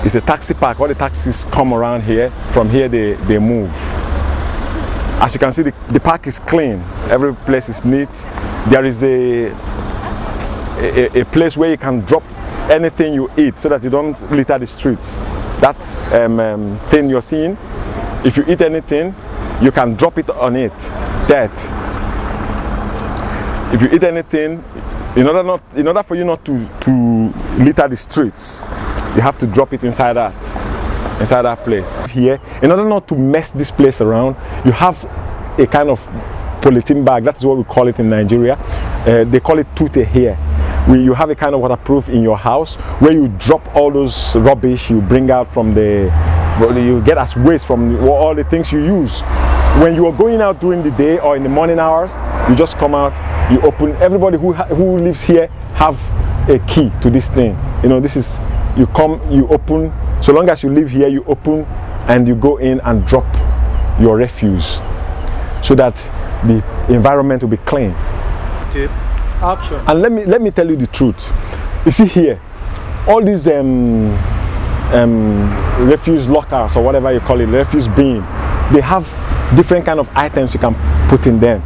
It's a taxi park. All the taxis come around here. From here they move. As you can see, the park is clean. Every place is neat. There is a place where you can drop anything you eat so that you don't litter the streets. That thing you're seeing, if you eat anything, you can drop it on it. That. If you eat anything, in order for you not to litter the streets, you have to drop it inside that place. Here, in order not to mess this place around, you have a kind of polythene bag. That's what we call it in Nigeria. They call it tute here. You have a kind of waterproof in your house where you drop all those rubbish you bring out from you get as waste from all the things you use. When you are going out during the day or in the morning hours, you just come out, you open. Everybody who lives here have a key to this thing. This is, you come, you open. So long as you live here, you open and you go in and drop your refuse so that the environment will be clean. Tip. Action. And let me tell you the truth. You see here, all these refuse lockers or whatever you call it, refuse bin, they have different kind of items you can put in them.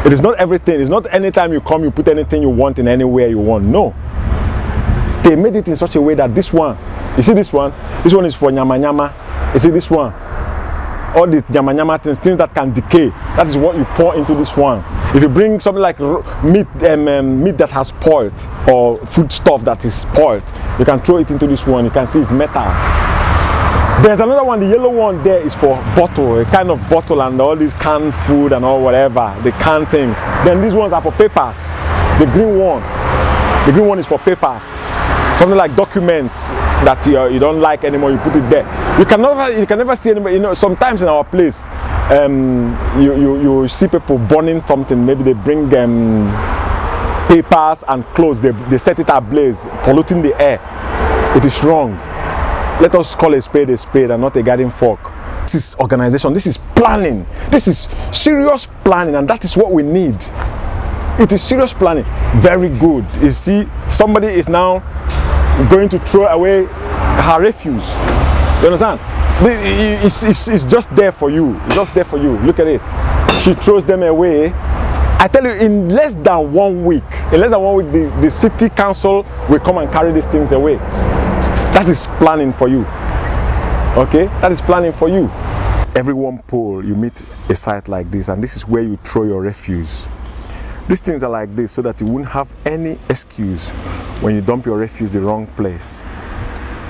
It is not everything. It's not anytime you come you put anything you want in anywhere you want. No. They made it in such a way that this one, you see this one is for nyama nyama. You see this one, all the nyama nyama things that can decay. That is what you pour into this one. If you bring something like meat that has spoiled or food stuff that is spoiled, you can throw it into this one. You can see it's metal. There's another one, the yellow one there is for bottle, a kind of bottle and all these canned food and all whatever, the canned things. Then these ones are for papers. The green one is for papers. Something like documents that you don't like anymore, you put it there. You can never see anybody. Sometimes in our place, you see people burning something. Maybe they bring papers and clothes. They set it ablaze, polluting the air. It is wrong. Let us call a spade and not a garden fork. This is organization. This is planning. This is serious planning, and that is what we need. It is serious planning. Very good. You see, somebody is now going to throw away her refuse. You understand? It's just there for you. It's just there for you. Look at it. She throws them away. I tell you, in less than 1 week, the city council will come and carry these things away. That is planning for you. Okay? That is planning for you. Every one pole you meet a site like this, and this is where you throw your refuse. These things are like this so that you won't have any excuse when you dump your refuse the wrong place.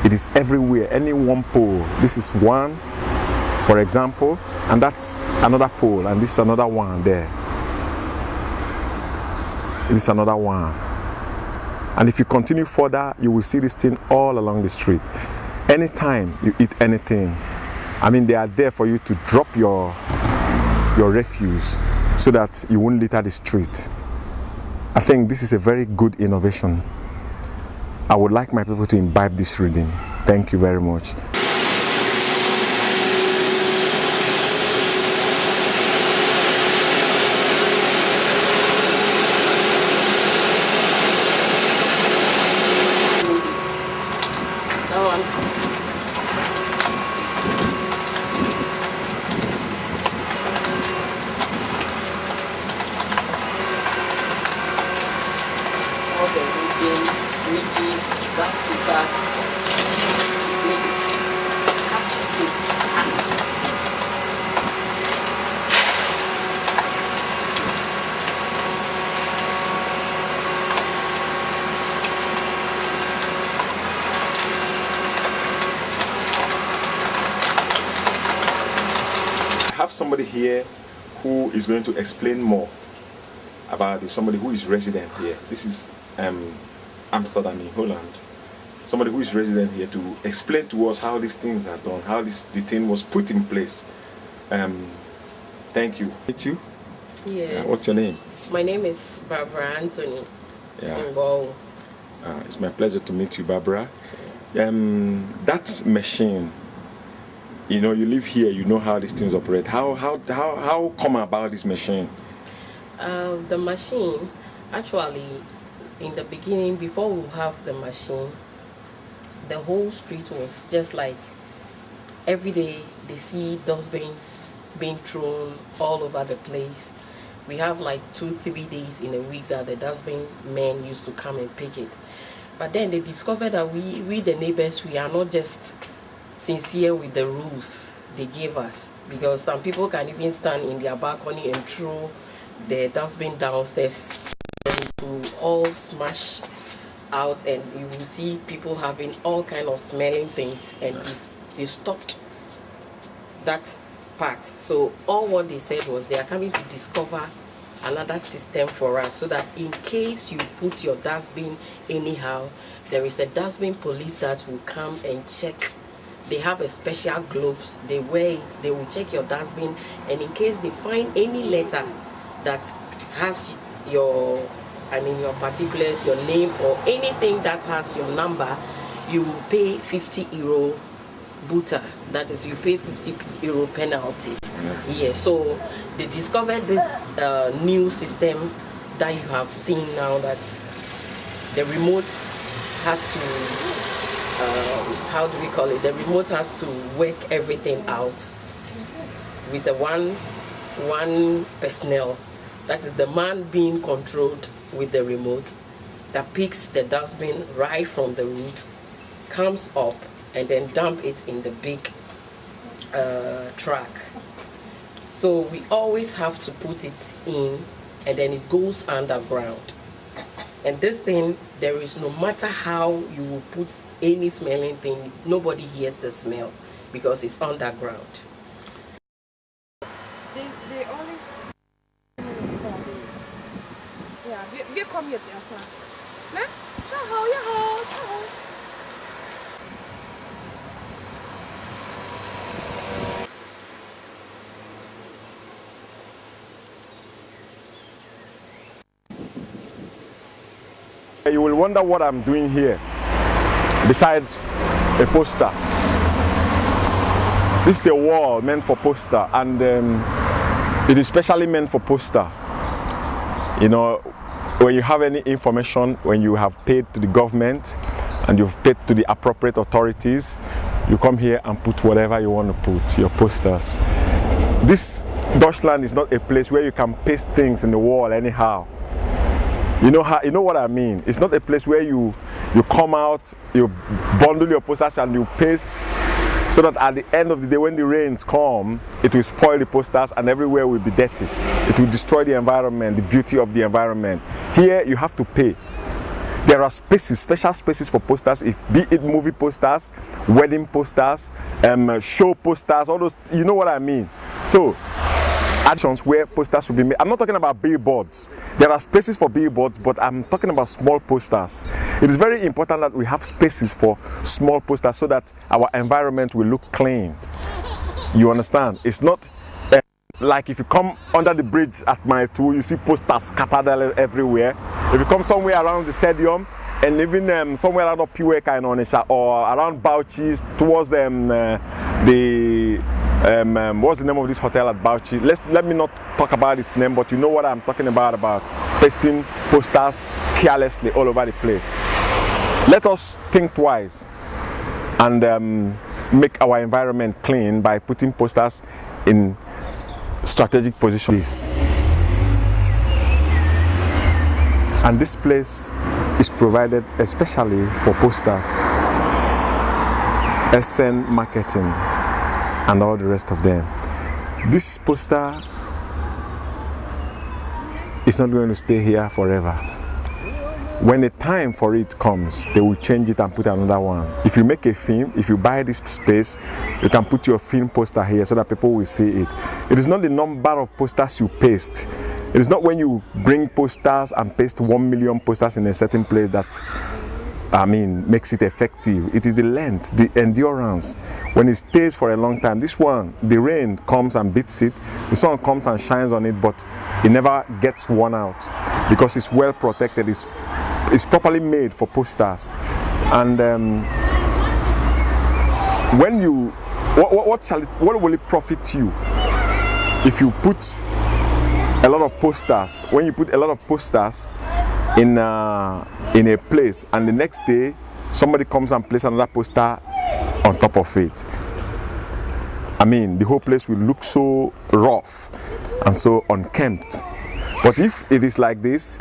It is everywhere, any one pole. This is one, for example, and that's another pole, and this is another one there. This is another one. And if you continue further, you will see this thing all along the street. Anytime you eat anything, they are there for you to drop your refuse so that you won't litter the street. I think this is a very good innovation. I would like my people to imbibe this reading. Thank you very much. Somebody here who is going to explain more about this, somebody who is resident here. This is Amsterdam in Holland. Somebody who is resident here to explain to us how these things are done, how the thing was put in place. Thank you. Meet you? Yes. What's your name? My name is Barbara Anthony. Yeah. It's my pleasure to meet you, Barbara. That machine, you live here, you know how these things operate. How come about this machine? The machine, actually, in the beginning, before we have the machine, the whole street was just like every day they see dustbins being thrown all over the place. We have like 2-3 days in a week that the dustbin men used to come and pick it. But then they discovered that we the neighbors, we are not just sincere with the rules they gave us, because some people can even stand in their balcony and throw the dustbin downstairs to all smash out, and you will see people having all kind of smelling things, and they stopped that part. So all what they said was they are coming to discover another system for us, so that in case you put your dustbin anyhow, there is a dustbin police that will come and check. They have a special gloves, they wear it, they will check your dustbin, and in case they find any letter that has your particulars, your name, or anything that has your number, you will pay 50 euro buta. That is, you pay 50 euro penalty. Yeah, so they discovered this new system that you have seen now, that the remote has to, how do we call it? The remote has to work everything out with the one personnel. That is the man being controlled with the remote that picks the dustbin right from the root, comes up, and then dump it in the big truck. So we always have to put it in, and then it goes underground. And this thing, there is, no matter how you will put any smelling thing, nobody hears the smell because it's underground. They always yeah, wir kommen jetzt erstmal. Ne? Ciao, ja, ciao. You will wonder what I'm doing here beside a poster. This is a wall meant for poster, and it is specially meant for poster. You know, when you have any information, when you have paid to the government and you've paid to the appropriate authorities, you come here and put whatever you want to put, your posters. This Deutschland is not a place where you can paste things in the wall anyhow. You know what I mean? It's not a place where you come out, you bundle your posters and you paste, so that at the end of the day, when the rains come, it will spoil the posters and everywhere will be dirty. It will destroy the environment, the beauty of the environment. Here, you have to pay. There are spaces, special spaces for posters, be it movie posters, wedding posters, show posters, all those, you know what I mean? So, actions where posters will be made. I'm not talking about billboards. There are spaces for billboards, but I'm talking about small posters. It is very important that we have spaces for small posters so that our environment will look clean. You understand? It's not like if you come under the bridge at Mile 2, you see posters scattered everywhere. If you come somewhere around the stadium, and even somewhere around Piweka and Onisha, or around Bauchi towards what's the name of this hotel at Bauchi? Let me not talk about its name, but you know what I'm talking about pasting posters carelessly all over the place. Let us think twice and make our environment clean by putting posters in strategic positions. And this place is provided especially for posters, SN marketing, and all the rest of them. This poster is not going to stay here forever. When the time for it comes, they will change it and put another one. If you make a film, if you buy this space, you can put your film poster here so that people will see it. It is not the number of posters you paste. It is not when you bring posters and paste 1 million posters in a certain place that makes it effective. It is the length, the endurance. When it stays for a long time, this one, the rain comes and beats it, the sun comes and shines on it, but it never gets worn out because it's well protected. It's properly made for posters. And when you, what will it profit you if you put a lot of posters? When you put a lot of posters in a place and the next day somebody comes and places another poster on top of it, I mean, the whole place will look so rough and so unkempt. But if it is like this,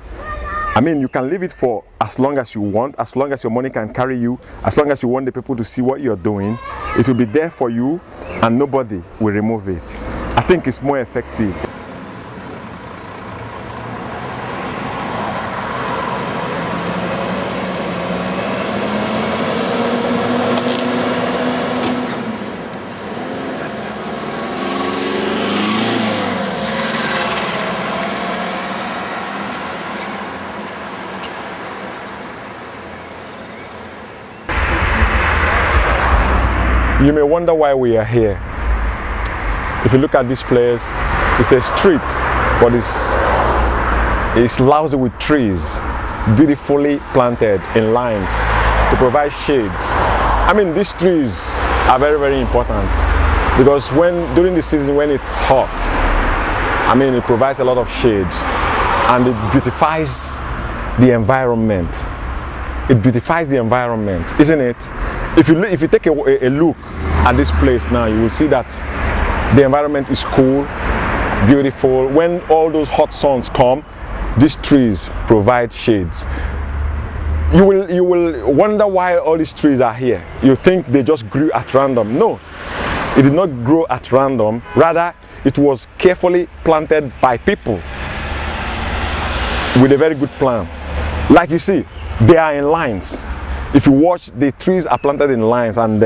I mean, you can leave it for as long as you want, as long as your money can carry you, as long as you want the people to see what you're doing. It will be there for you and nobody will remove it. I think it's more effective. You may wonder why we are here. If you look at this place, it's a street, but it's lousy with trees, beautifully planted in lines to provide shades. I mean, these trees are very, very important because during the season when it's hot, I mean, it provides a lot of shade and it beautifies the environment. It beautifies the environment, isn't it? If you take a look at this place now, you will see that the environment is cool, beautiful. When all those hot suns come, these trees provide shades. You will wonder why all these trees are here. You think they just grew at random. No, it did not grow at random. Rather, it was carefully planted by people with a very good plan. Like you see, they are in lines. If you watch, the trees are planted in lines, and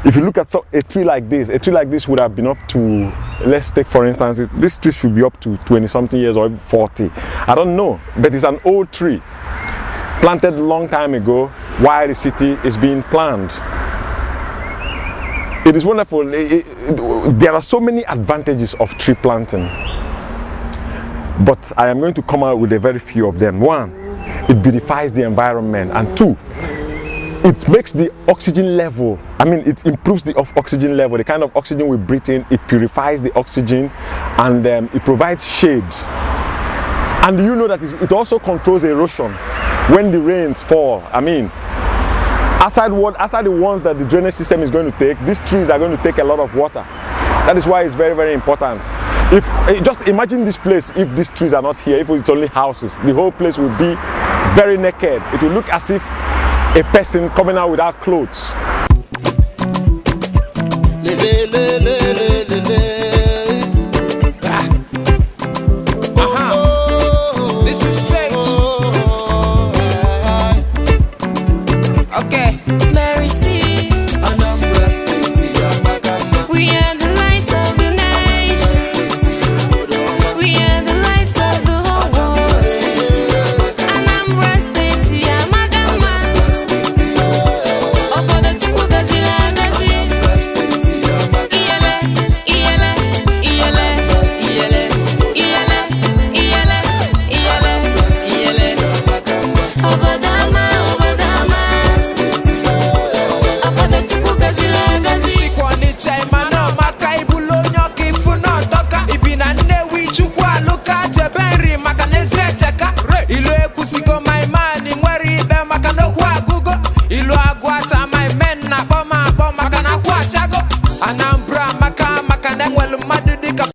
if you look at a tree like this would have been up to, let's take for instance, this tree should be up to 20-something years or 40. I don't know, but it's an old tree planted a long time ago while the city is being planned. It is wonderful. There are so many advantages of tree planting, but I am going to come out with a very few of them. One, it beautifies the environment, and two, it makes the oxygen level, I mean, it improves the oxygen level, the kind of oxygen we breathe in. It purifies the oxygen, and it provides shade. And you know that it also controls erosion when the rains fall. I mean, aside the ones that the drainage system is going to take, these trees are going to take a lot of water. That is why it's very, very important. Just imagine this place if these trees are not here, if it's only houses, the whole place will be very naked. It will look as if a person coming out without clothes. This is Sage. Okay. Mary C. We are the lights of the nation. We are the lights of the whole world. Anambra State, Yamagama. Obodo Chukwu gaziri agazi. Iyele, iyele, iyele, iyele, iyele, iyele, iyele, iyele. Obodama, obodama. Obodo Chukwu gaziri agazi. Sikwani chaimano maka ibulo nyoka ifuno doka ibina Nnewi Chukwu aluka jebenri maka nezeteka ilu ekusigo my man nwere ibe maka n'okwu agụgo ilu agwata my men na akpọ maka na akwa achago Anambra maka na enwelu mmadụ dịka